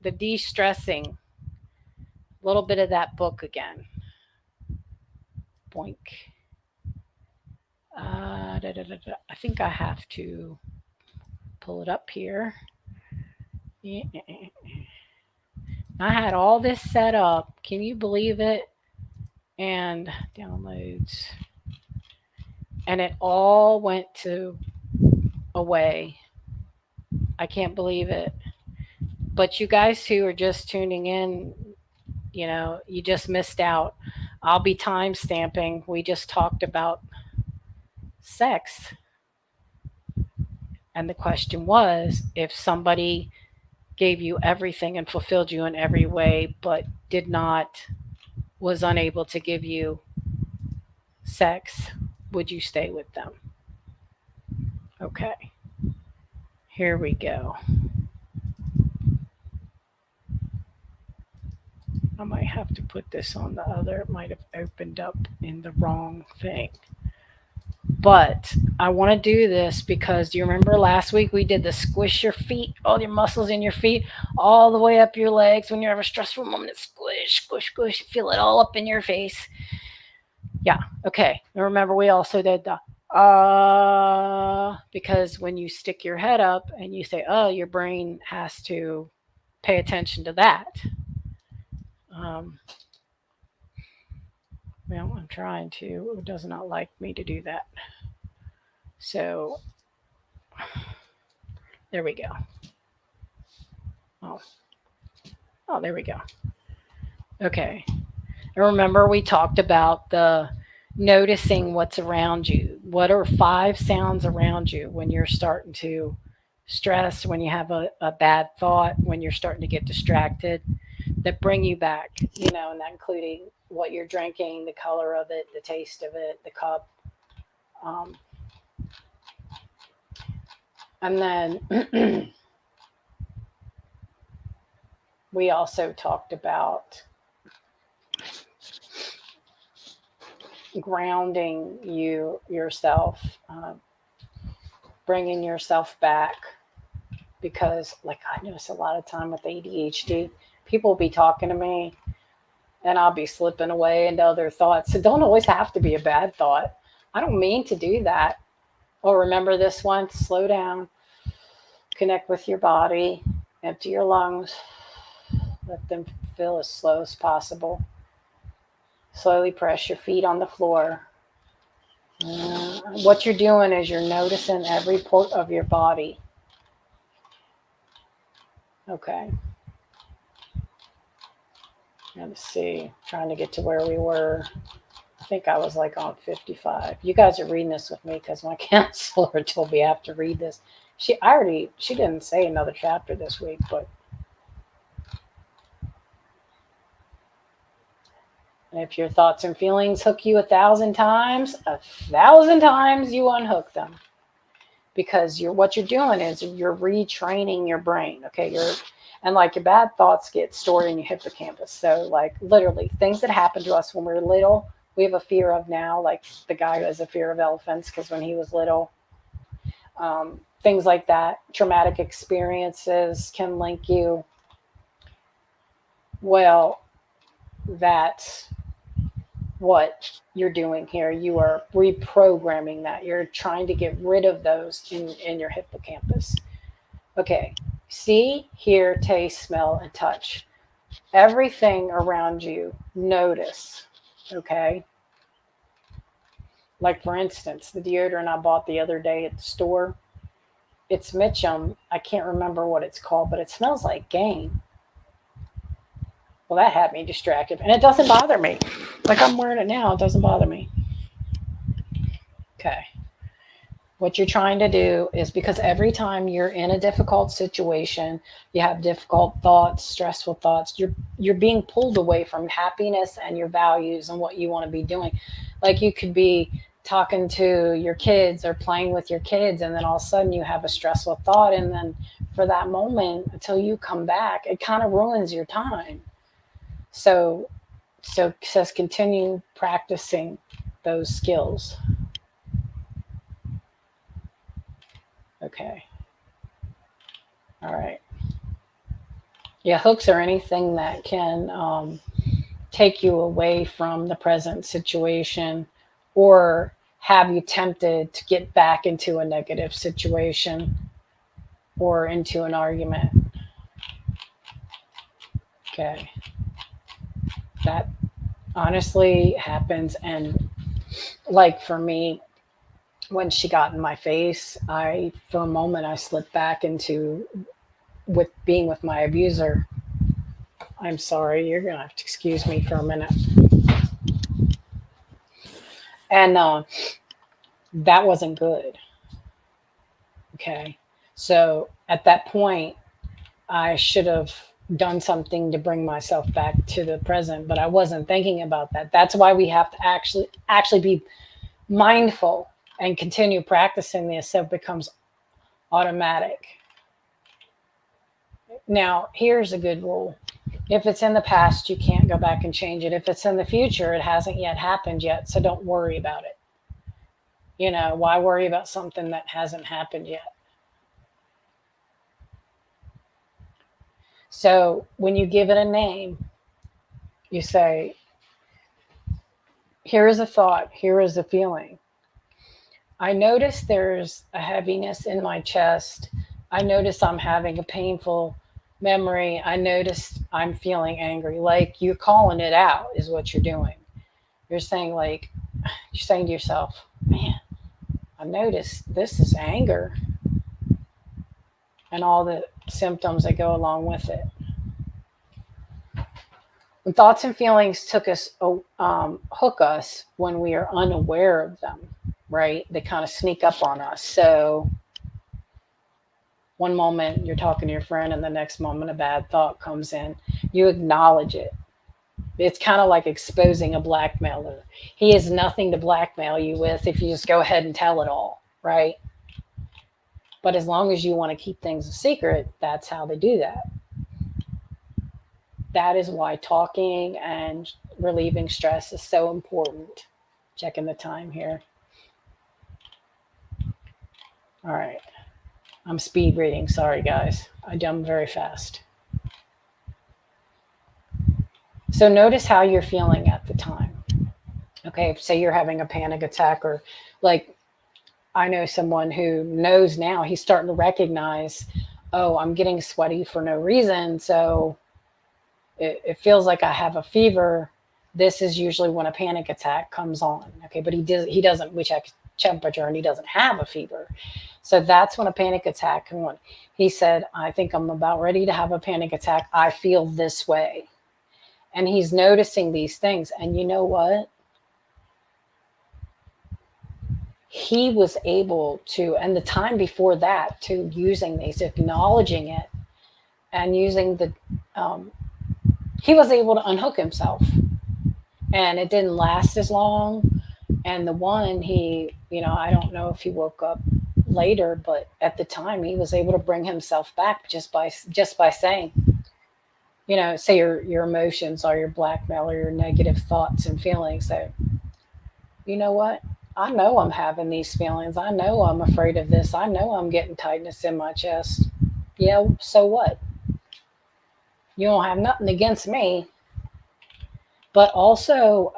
the de stressing, a little bit of that book again. Boink. I think I have to pull it up here. I had all this set up. Can you believe it? And downloads. And it all went to away. I can't believe it. But you guys who are just tuning in, you just missed out. I'll be time stamping. We just talked about sex. And the question was, if somebody gave you everything and fulfilled you in every way, but was unable to give you sex, would you stay with them? Okay, here we go. I might have to put this on the other. It might have opened up in the wrong thing. But I want to do this because do you remember last week we did the squish your feet, all your muscles in your feet, all the way up your legs when you have a stressful moment? Squish, squish, squish. Feel it all up in your face. Yeah, okay. And remember, we also did the because when you stick your head up and you say, your brain has to pay attention to that. Well, I'm trying to. It does not like me to do that. So, there we go. Oh, there we go. Okay. And remember, we talked about the noticing what's around you. What are 5 sounds around you when you're starting to stress, when you have a bad thought, when you're starting to get distracted, that bring you back, and that including what you're drinking, the color of it, the taste of it, the cup. And then we also talked about grounding yourself, bringing yourself back, because like I notice a lot of time with ADHD, people will be talking to me and I'll be slipping away into other thoughts. It don't always have to be a bad thought. I don't mean to do that. Oh, remember this one, slow down, connect with your body, empty your lungs, let them fill as slow as possible. Slowly press your feet on the floor. What you're doing is you're noticing every part of your body. Okay. Let's see. Trying to get to where we were. I think I was like on 55. You guys are reading this with me because my counselor told me I have to read this. She didn't say another chapter this week, but and if your thoughts and feelings hook you 1,000 times, 1,000 times you unhook them. Because what you're doing is you're retraining your brain. Okay, and like your bad thoughts get stored in your hippocampus. So like literally things that happen to us when we're little, we have a fear of now. Like the guy who has a fear of elephants because when he was little, things like that, traumatic experiences can link you. Well, that what you're doing here. You are reprogramming that. You're trying to get rid of those in your hippocampus. Okay. See, hear, taste, smell, and touch. Everything around you, notice. Okay. Like, for instance, the deodorant I bought the other day at the store, it's Mitchum. I can't remember what it's called, but it smells like game. Well, that had me distracted. And it doesn't bother me. Like, I'm wearing it now, it doesn't bother me. Okay. What you're trying to do is, because every time you're in a difficult situation, you have difficult thoughts, stressful thoughts, you're being pulled away from happiness and your values and what you want to be doing. Like, you could be talking to your kids or playing with your kids, and then all of a sudden you have a stressful thought, and then for that moment until you come back, it kind of ruins your time. So it says continue practicing those skills. Okay. All right. Yeah, hooks are anything that can take you away from the present situation or have you tempted to get back into a negative situation or into an argument. Okay. That honestly happens. And like for me, when she got in my face, for a moment, I slipped back into with being with my abuser. I'm sorry, you're going to have to excuse me for a minute. And that wasn't good. Okay. So at that point, I should have done something to bring myself back to the present, but I wasn't thinking about that. That's why we have to actually be mindful and continue practicing this so it becomes automatic. Now, here's a good rule. If it's in the past, you can't go back and change it. If it's in the future, it hasn't yet happened yet, so don't worry about it. Why worry about something that hasn't happened yet? So when you give it a name, you say, here is a thought, here is a feeling. I notice there's a heaviness in my chest. I notice I'm having a painful memory. I notice I'm feeling angry. Like, you're calling it out is what you're doing. You're saying, you're saying to yourself, man, I noticed this is anger and all the symptoms that go along with it. When thoughts and feelings hook us when we are unaware of them, right? They kind of sneak up on us. So one moment you're talking to your friend and the next moment a bad thought comes in. You acknowledge it. It's kind of like exposing a blackmailer. He has nothing to blackmail you with if you just go ahead and tell it all, right? But as long as you want to keep things a secret, that's how they do that. That is why talking and relieving stress is so important. Checking the time here. All right. I'm speed reading. Sorry, guys. I jump very fast. So notice how you're feeling at the time. Okay, say you're having a panic attack, or like I know someone who knows now, he's starting to recognize, oh, I'm getting sweaty for no reason. So it feels like I have a fever. This is usually when a panic attack comes on. Okay, but he doesn't, we check temperature and he doesn't have a fever. So that's when a panic attack comes on. He said, I think I'm about ready to have a panic attack. I feel this way. And he's noticing these things. And you know what? He was able to, and the time before that, to using these, acknowledging it, and using he was able to unhook himself. And it didn't last as long. And the one, I don't know if he woke up later, but at the time he was able to bring himself back just by saying, say your emotions are your blackmail or your negative thoughts and feelings. That, you know what? I know I'm having these feelings. I know I'm afraid of this. I know I'm getting tightness in my chest. Yeah, so what? You don't have nothing against me. but also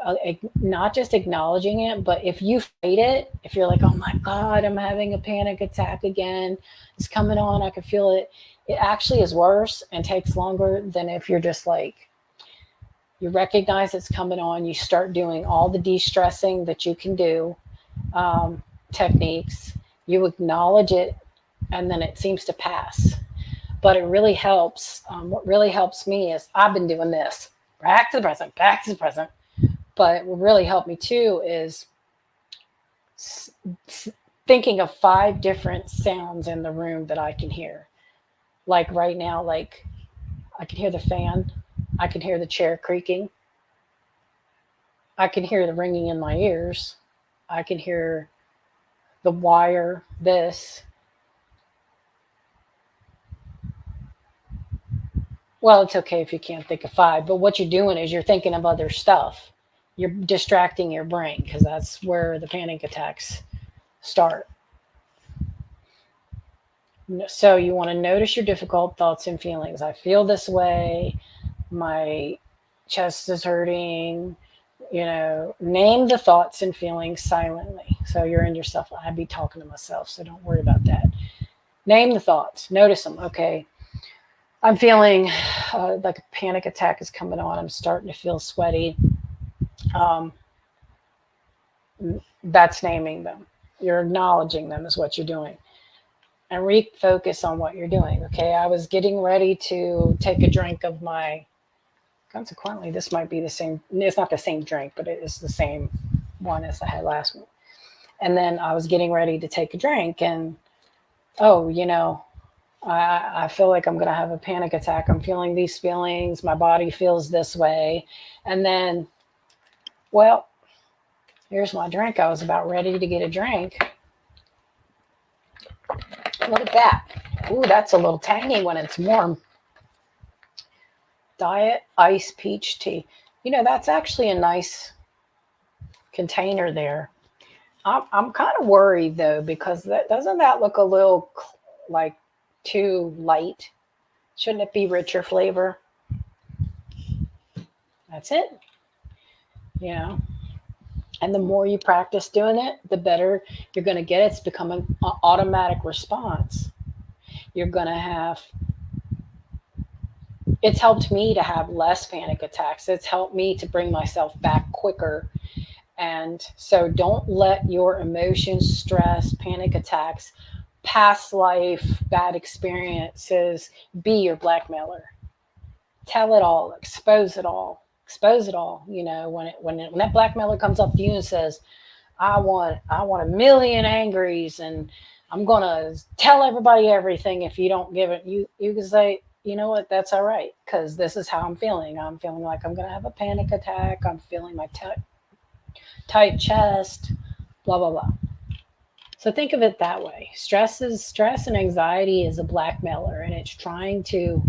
not just acknowledging it, but if you fight it, if you're like, oh my God, I'm having a panic attack again, it's coming on, I can feel it, it actually is worse and takes longer than if you're just like, you recognize it's coming on, you start doing all the de-stressing that you can do, um, techniques, you acknowledge it, and then it seems to pass. But it really helps. What really helps me is I've been doing this back to the present, back to the present. But what really helped me too is thinking of 5 different sounds in the room that I can hear. Like right now, like I can hear the fan, I can hear the chair creaking, I can hear the ringing in my ears, I can hear the wire, this. Well, it's okay if you can't think of 5, but what you're doing is you're thinking of other stuff. You're distracting your brain because that's where the panic attacks start. So you want to notice your difficult thoughts and feelings. I feel this way. My chest is hurting. Name the thoughts and feelings silently. So you're in yourself. I'd be talking to myself, so don't worry about that. Name the thoughts. Notice them. Okay. I'm feeling like a panic attack is coming on. I'm starting to feel sweaty. Um, that's naming them. You're acknowledging them is what you're doing. And refocus on what you're doing. Okay, I was getting ready to take a drink of my, consequently, this might be the same, it's not the same drink, but it is the same one as I had last week. And then I was getting ready to take a drink, and oh, I feel like I'm going to have a panic attack. I'm feeling these feelings. My body feels this way. And then, well, here's my drink. I was about ready to get a drink. Look at that. Ooh, that's a little tangy when it's warm. Diet Ice Peach Tea. That's actually a nice container there. I'm kind of worried though, because doesn't that look a little like too light? Shouldn't it be richer flavor? That's it. You know, and the more you practice doing it, the better you're going to get. It's become an automatic response. You're going to have, it's helped me to have less panic attacks. It's helped me to bring myself back quicker. And so don't let your emotions, stress, panic attacks, past life, bad experiences be your blackmailer. Tell it all, expose it all, expose it all. When that blackmailer comes up to you and says, I want a million angries, and I'm gonna tell everybody everything if you don't give it. You can say, you know what, that's all right, because this is how I'm feeling. I'm feeling like I'm gonna have a panic attack. I'm feeling my tight chest, blah blah blah. So think of it that way. Stress and anxiety is a blackmailer, and it's trying to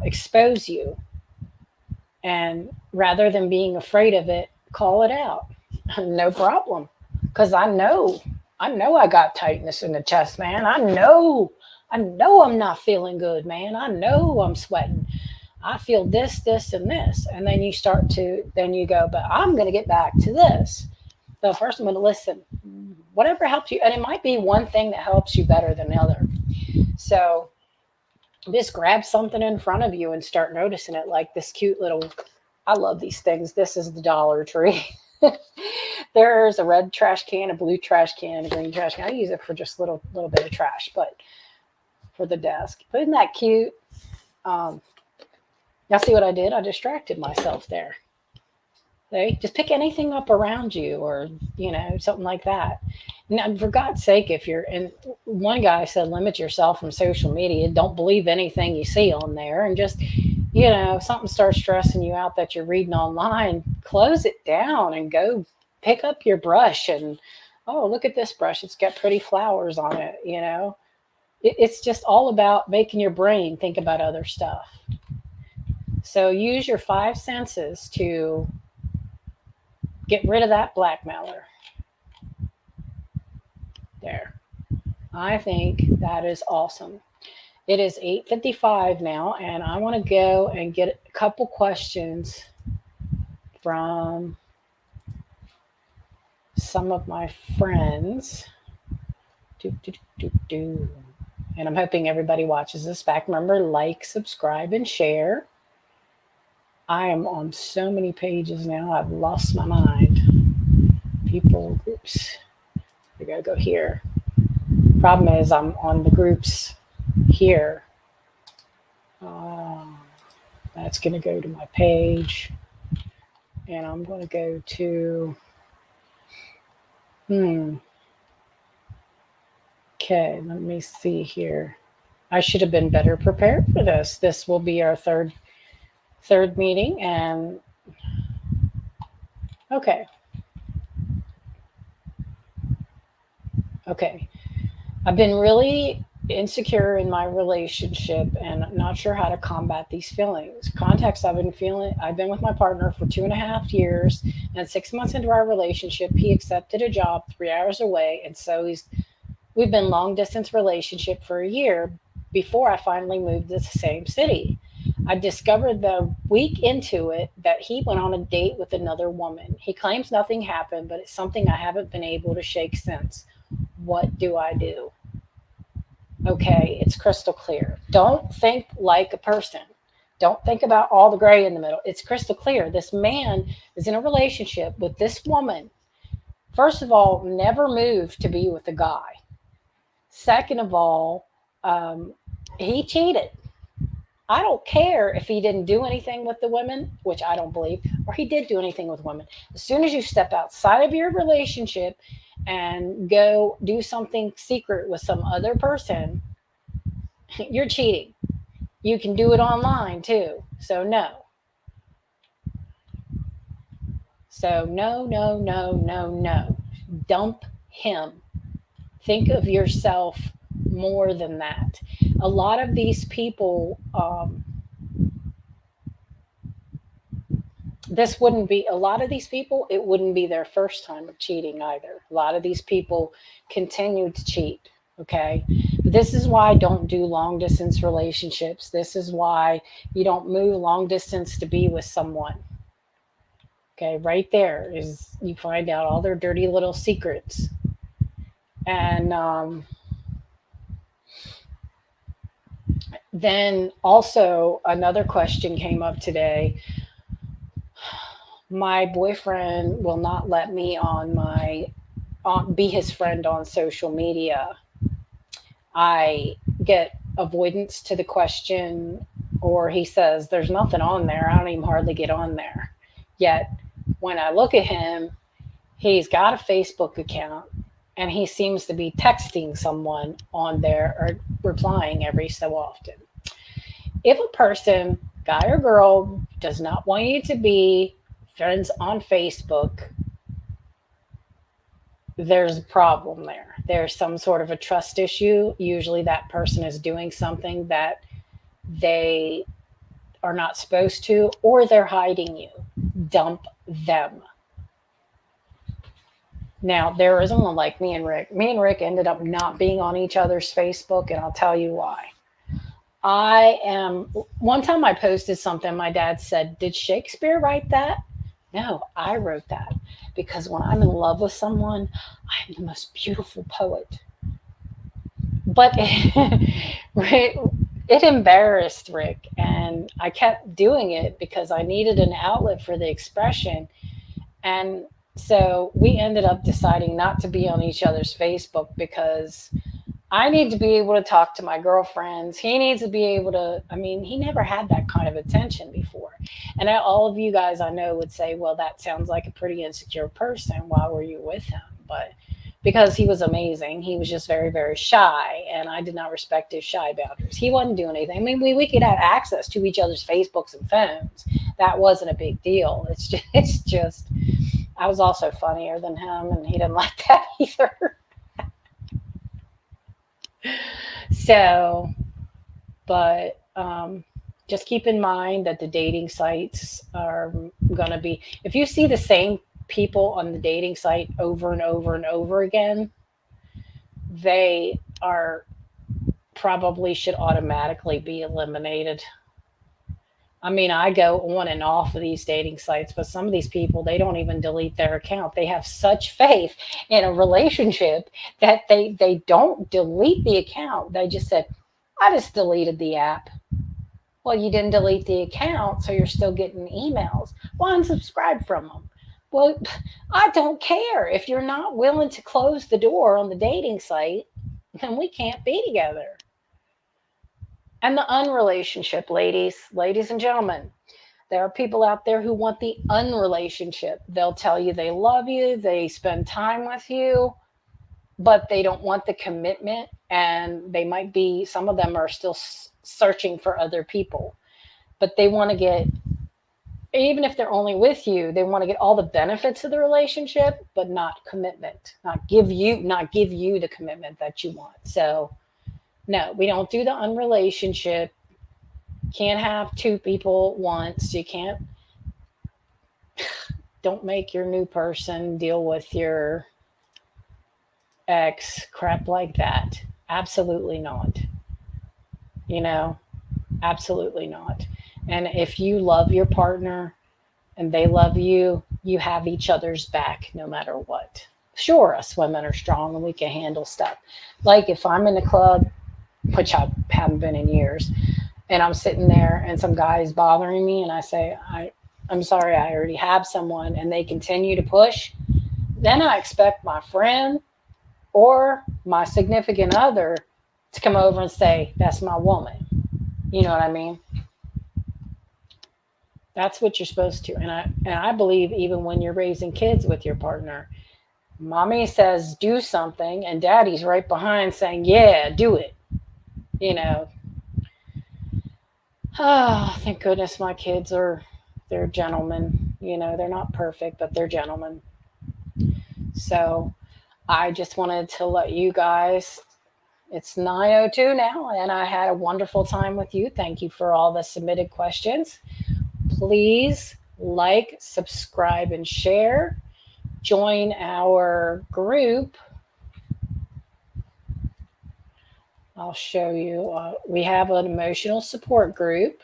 expose you. And rather than being afraid of it, call it out. No problem, because I know I got tightness in the chest, man. I know I'm not feeling good, man. I know I'm sweating. I feel this, and this. And then you go, but I'm going to get back to this. So first I'm going to listen. Whatever helps you. And it might be one thing that helps you better than the other. So just grab something in front of you and start noticing it, like this cute little, I love these things. This is the Dollar Tree. There's a red trash can, a blue trash can, a green trash can. I use it for just little bit of trash, but for the desk. But isn't that cute? Now see what I did? I distracted myself there. Okay? Just pick anything up around you, or something like that. Now, for God's sake, if you're and one guy said, limit yourself from social media. Don't believe anything you see on there, and just if something starts stressing you out that you're reading online, close it down and go pick up your brush and, oh, look at this brush. It's got pretty flowers on it. It's just all about making your brain think about other stuff. So use your 5 senses to get rid of that blackmailer. There. I think that is awesome. It is 8:55 now, and I want to go and get a couple questions from some of my friends. Do, do, do, do. And I'm hoping everybody watches this back. Remember, like, subscribe, and share. I am on so many pages now, I've lost my mind. People, groups. We gotta go here. Problem is, I'm on the groups here. That's gonna go to my page. And I'm gonna go to, okay, let me see here. I should have been better prepared for this. This will be our third meeting, and okay. I've been really insecure in my relationship and not sure how to combat these feelings. Context, I've been with my partner for 2.5 years, and 6 months into our relationship, he accepted a job 3 hours away, and so we've been long distance relationship for a year before I finally moved to the same city. I discovered the week into it that he went on a date with another woman. He claims nothing happened, but it's something I haven't been able to shake since. What do I do? Okay, it's crystal clear. Don't think like a person. Don't think about all the gray in the middle. It's crystal clear. This man is in a relationship with this woman. First of all, never moved to be with a guy. Second of all, he cheated. I don't care if he didn't do anything with the women, which I don't believe, or he did do anything with women. As soon as you step outside of your relationship and go do something secret with some other person, you're cheating. You can do it online too. So no. So no, no, no, no, no. Dump him. Think of yourself more than that. A lot of these people, a lot of these people, it wouldn't be their first time of cheating either. A lot of these people continue to cheat. Okay. This is why I don't do long distance relationships. This is why you don't move long distance to be with someone. Okay. Right there is, you find out all their dirty little secrets. And, then also another question came up today. My boyfriend will not let me be his friend on social media. I get avoidance to the question, or he says there's nothing on there. I don't even hardly get on there. Yet when I look at him, he's got a Facebook account and he seems to be texting someone on there or replying every so often. If a person, guy or girl, does not want you to be friends on Facebook, there's a problem there. There's some sort of a trust issue. Usually that person is doing something that they are not supposed to, or they're hiding you. Dump them. Now, there isn't one like me and Rick. Me and Rick ended up not being on each other's Facebook, and I'll tell you why. One time I posted something, my dad said, "Did Shakespeare write that?" No, I wrote that, because when I'm in love with someone, I'm the most beautiful poet. But it embarrassed Rick, and I kept doing it because I needed an outlet for the expression. And so we ended up deciding not to be on each other's Facebook, because I need to be able to talk to my girlfriends. He needs to be able to, he never had that kind of attention before. And all of you guys I know would say, well, that sounds like a pretty insecure person. Why were you with him? But because he was amazing, he was just very, very shy, and I did not respect his shy boundaries. He wasn't doing anything. We could have access to each other's Facebooks and phones. That wasn't a big deal. It's just, I was also funnier than him, and he didn't like that either. So, but just keep in mind that the dating sites are going to be, if you see the same people on the dating site over and over and over again, they are probably should automatically be eliminated. I mean, I go on and off of these dating sites, but some of these people, they don't even delete their account. They have such faith in a relationship that they don't delete the account. They just said, I just deleted the app. Well, you didn't delete the account, so you're still getting emails. Well, unsubscribe from them. Well, I don't care. If you're not willing to close the door on the dating site, then we can't be together. And the unrelationship, ladies and gentlemen, there are people out there who want the unrelationship. They'll tell you they love you, they spend time with you, but they don't want the commitment. And they might be, some of them are still searching for other people, but they want to get, even if they're only with you, they want to get all the benefits of the relationship, but not commitment, not give you the commitment that you want. So, no, we don't do the unrelationship. Can't have two people at once. You can't, don't make your new person deal with your ex, crap like that. Absolutely not. You know, absolutely not. And if you love your partner and they love you, you have each other's back no matter what. Sure, us women are strong and we can handle stuff. Like if I'm in a club, which I haven't been in years, and I'm sitting there and some guy is bothering me and I say, I'm sorry, I already have someone, and they continue to push, then I expect my friend or my significant other to come over and say, that's my woman. You know what I mean? That's what you're supposed to. And I believe even when you're raising kids with your partner, mommy says do something and daddy's right behind saying, yeah, do it. You know, oh, thank goodness my kids are, they're gentlemen. You know, they're not perfect, but they're gentlemen. So I just wanted to let you guys, it's 9:02 now, and I had a wonderful time with you. Thank you for all the submitted questions. Please like, subscribe, and share. Join our group. I'll show you. We have an emotional support group.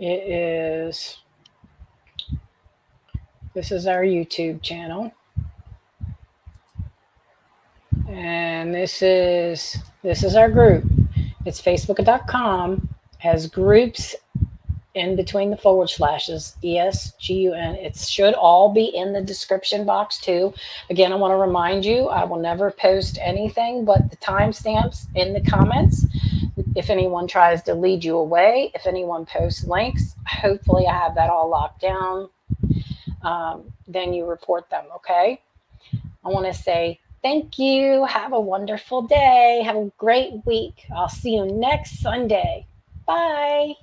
It is, this is our YouTube channel. And this is our group. It's facebook.com, has groups in between the forward slashes, ESGUN. It should all be in the description box too. Again, I want to remind you, I will never post anything but the timestamps in the comments. If anyone tries to lead you away, if anyone posts links, hopefully I have that all locked down. Then you report them, okay? I want to say thank you. Have a wonderful day. Have a great week. I'll see you next Sunday. Bye.